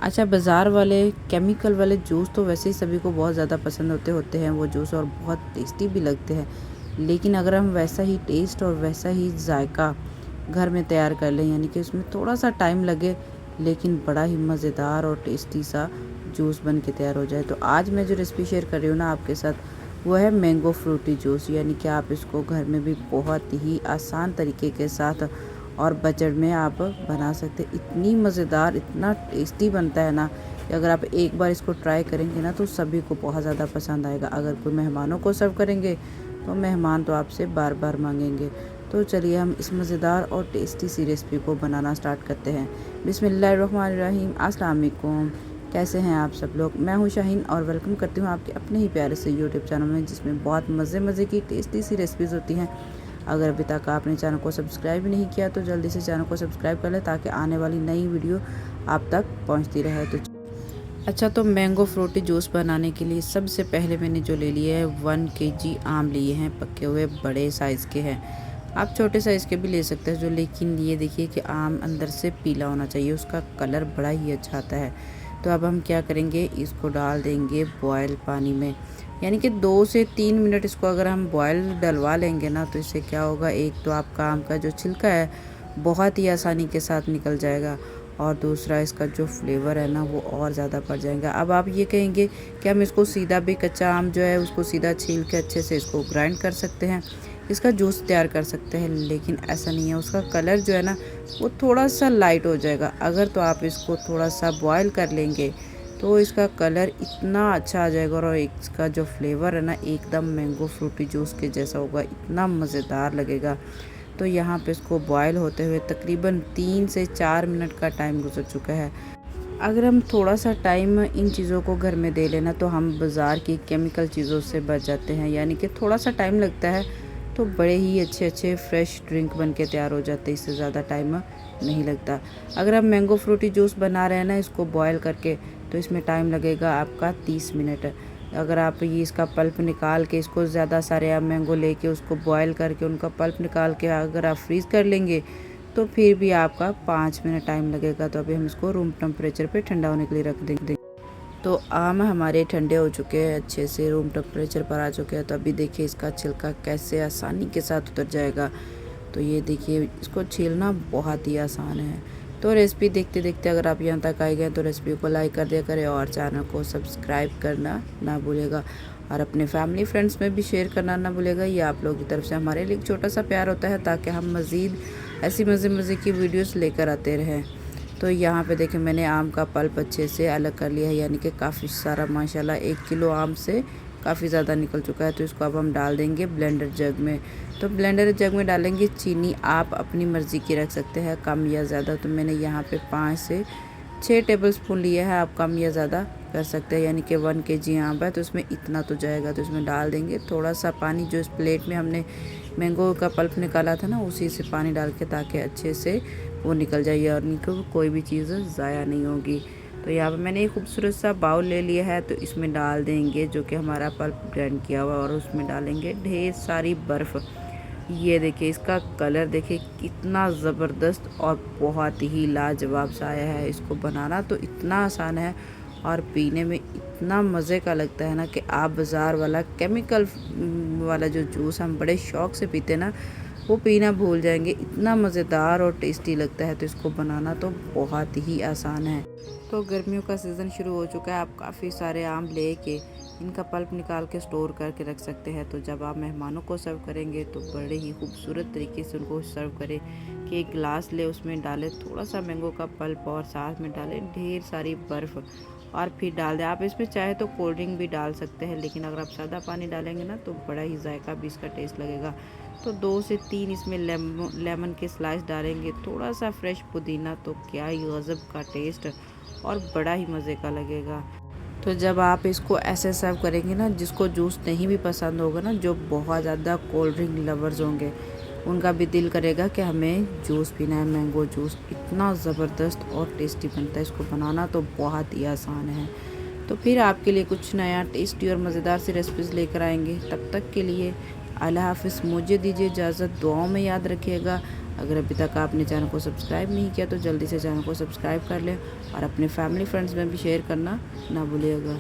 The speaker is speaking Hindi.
अच्छा, बाज़ार वाले केमिकल वाले जूस तो वैसे ही सभी को बहुत ज़्यादा पसंद होते हैं वो जूस, और बहुत टेस्टी भी लगते हैं। लेकिन अगर हम वैसा ही टेस्ट और वैसा ही जायका घर में तैयार कर लें, यानी कि उसमें थोड़ा सा टाइम लगे लेकिन बड़ा ही मज़ेदार और टेस्टी सा जूस बन के तैयार हो जाए, तो आज मैं जो रेसिपी शेयर कर रही हूँ ना आपके साथ, वो है मैंगो फ्रूटी जूस। यानी कि आप इसको घर में भी बहुत ही आसान तरीके के साथ और बजट में आप बना सकते हैं। इतनी मज़ेदार, इतना टेस्टी बनता है ना कि अगर आप एक बार इसको ट्राई करेंगे ना तो सभी को बहुत ज़्यादा पसंद आएगा। अगर कोई मेहमानों को सर्व करेंगे तो मेहमान तो आपसे बार बार मांगेंगे। तो चलिए हम इस मज़ेदार और टेस्टी सी रेसिपी को बनाना स्टार्ट करते हैं। बिस्मिल्लाहिर्रहमानिर्रहीम। अस्सलाम वालेकुम। कैसे हैं आप सब लोग? मैं हूँ शाहीन और वेलकम करती हूँ आपके अपने ही प्यारे से यूट्यूब चैनल में, जिसमें बहुत मज़े मज़े की टेस्टी सी रेसिपीज़ होती हैं। अगर अभी तक आपने चैनल को सब्सक्राइब भी नहीं किया तो जल्दी से चैनल को सब्सक्राइब कर लें, ताकि आने वाली नई वीडियो आप तक पहुंचती रहे। तो अच्छा, तो मैंगो फ्रूटी जूस बनाने के लिए सबसे पहले मैंने जो ले लिए है 1 केजी आम लिए हैं, पके हुए बड़े साइज़ के हैं। आप छोटे साइज़ के भी ले सकते हैं जो, लेकिन ये देखिए कि आम अंदर से पीला होना चाहिए, उसका कलर बड़ा ही अच्छा आता है। तो अब हम क्या करेंगे, इसको डाल देंगे बॉयल पानी में, यानी कि 2 से 3 मिनट इसको अगर हम बॉयल डलवा लेंगे ना, तो इससे क्या होगा, एक तो आपका आम का जो छिलका है बहुत ही आसानी के साथ निकल जाएगा, और दूसरा इसका जो फ्लेवर है ना वो और ज़्यादा बढ़ जाएगा। अब आप ये कहेंगे कि हम इसको सीधा भी, कच्चा आम जो है उसको सीधा छील के अच्छे से इसको ग्राइंड कर सकते हैं, इसका जूस तैयार कर सकते हैं, लेकिन ऐसा नहीं है। उसका कलर जो है ना वो थोड़ा सा लाइट हो जाएगा। अगर तो आप इसको थोड़ा सा बॉयल कर लेंगे तो इसका कलर इतना अच्छा आ जाएगा, और इसका जो फ्लेवर है ना एकदम मैंगो फ्रूटी जूस के जैसा होगा, इतना मज़ेदार लगेगा। तो यहाँ पे इसको बॉयल होते हुए तकरीबन 3 से 4 मिनट का टाइम गुजर चुका है। अगर हम थोड़ा सा टाइम इन चीज़ों को घर में दे लेना तो हम बाज़ार की केमिकल चीज़ों से बच जाते हैं, यानी कि थोड़ा सा टाइम लगता है तो बड़े ही अच्छे अच्छे फ्रेश ड्रिंक बन के तैयार हो जाते हैं, इससे ज़्यादा टाइम नहीं लगता। अगर हम मैंगो फ्रूटी जूस बना रहे हैं ना इसको बॉयल करके, तो इसमें टाइम लगेगा आपका 30 मिनट। अगर आप ये इसका पल्प निकाल के, इसको ज़्यादा सारे आप मैंगो लेके उसको बॉयल करके उनका पल्प निकाल के अगर आप फ्रीज़ कर लेंगे तो फिर भी आपका 5 मिनट टाइम लगेगा। तो अभी हम इसको रूम टेम्परेचर पे ठंडा होने के लिए रख देंगे। तो आम हमारे ठंडे हो चुके हैं, अच्छे से रूम टेम्परेचर पर आ चुके हैं। तो अभी देखिए इसका छिलका कैसे आसानी के साथ उतर जाएगा। तो ये देखिए, इसको छीलना बहुत ही आसान है। तो रेसिपी देखते देखते अगर आप यहाँ तक आए गए तो रेसिपी को लाइक कर दिया करें, और चैनल को सब्सक्राइब करना ना भूलेगा, और अपने फैमिली फ्रेंड्स में भी शेयर करना ना भूलेगा। ये आप लोगों की तरफ से हमारे लिए एक छोटा सा प्यार होता है, ताकि हम मज़ीद ऐसी मज़े मज़े की वीडियोस लेकर आते रहें। तो यहाँ पे देखिए मैंने आम का पल्प अच्छे से अलग कर लिया है, यानी कि काफ़ी सारा माशाल्लाह 1 किलो आम से काफ़ी ज़्यादा निकल चुका है। तो इसको अब हम डाल देंगे ब्लेंडर जग में। तो ब्लेंडर जग में डालेंगे चीनी, आप अपनी मर्ज़ी की रख सकते हैं, कम या ज़्यादा। तो मैंने यहाँ पे 5 से 6 टेबल स्पून लिया है, आप कम या ज़्यादा कर सकते हैं, यानी कि 1 केजी आम है तो इसमें इतना तो जाएगा। तो इसमें डाल देंगे थोड़ा सा पानी, जो इस प्लेट में हमने मैंगो का पल्प निकाला था ना उसी से पानी डाल के, ताकि अच्छे से वो निकल जाए और निकल कोई भी चीज़ ज़ाया नहीं होगी। तो यहाँ पर मैंने एक खूबसूरत सा बाउल ले लिया है, तो इसमें डाल देंगे जो कि हमारा पल्प ग्राइंड किया हुआ, और उसमें डालेंगे ढेर सारी बर्फ़। ये देखिए इसका कलर देखिए कितना ज़बरदस्त और बहुत ही लाजवाब सा आया है। इसको बनाना तो इतना आसान है और पीने में इतना मज़े का लगता है ना, कि आप बाज़ार वाला केमिकल वाला जो जूस हम बड़े शौक़ से पीते ना, वो पीना भूल जाएंगे। इतना मज़ेदार और टेस्टी लगता है। तो इसको बनाना तो बहुत ही आसान है। तो गर्मियों का सीज़न शुरू हो चुका है, आप काफ़ी सारे आम लेके इनका पल्प निकाल के स्टोर करके रख सकते हैं। तो जब आप मेहमानों को सर्व करेंगे तो बड़े ही खूबसूरत तरीके से उनको सर्व करें, कि एक गिलास ले, उसमें डालें थोड़ा सा मैंगो का पल्प, और साथ में डालें ढेर सारी बर्फ़, और फिर डाल दें। आप इसमें चाहे तो कोल्ड ड्रिंक भी डाल सकते हैं, लेकिन अगर आप सादा पानी डालेंगे ना तो बड़ा ही जायका भी इसका टेस्ट लगेगा। तो 2 से 3 इसमें लेमन के स्लाइस डालेंगे, थोड़ा सा फ्रेश पुदीना, तो क्या ही गज़ब का टेस्ट और बड़ा ही मज़े का लगेगा। तो जब आप इसको ऐसे सर्व करेंगे ना, जिसको जूस नहीं भी पसंद होगा ना, जो बहुत ज़्यादा कोल्ड ड्रिंक लवर्स होंगे, उनका भी दिल करेगा कि हमें जूस पीना है, मैंगो जूस। इतना ज़बरदस्त और टेस्टी बनता है। इसको बनाना तो बहुत ही आसान है। तो फिर आपके लिए कुछ नया टेस्टी और मज़ेदार सी रेसिपीज़ लेकर आएंगे। तब तक के लिए अल्लाह हाफ़िज़। मुझे दीजिए इजाज़त, दुआओं में याद रखिएगा। अगर अभी तक आपने चैनल को सब्सक्राइब नहीं किया तो जल्दी से चैनल को सब्सक्राइब कर लें और अपने फैमिली फ्रेंड्स में भी शेयर करना ना भूलिएगा।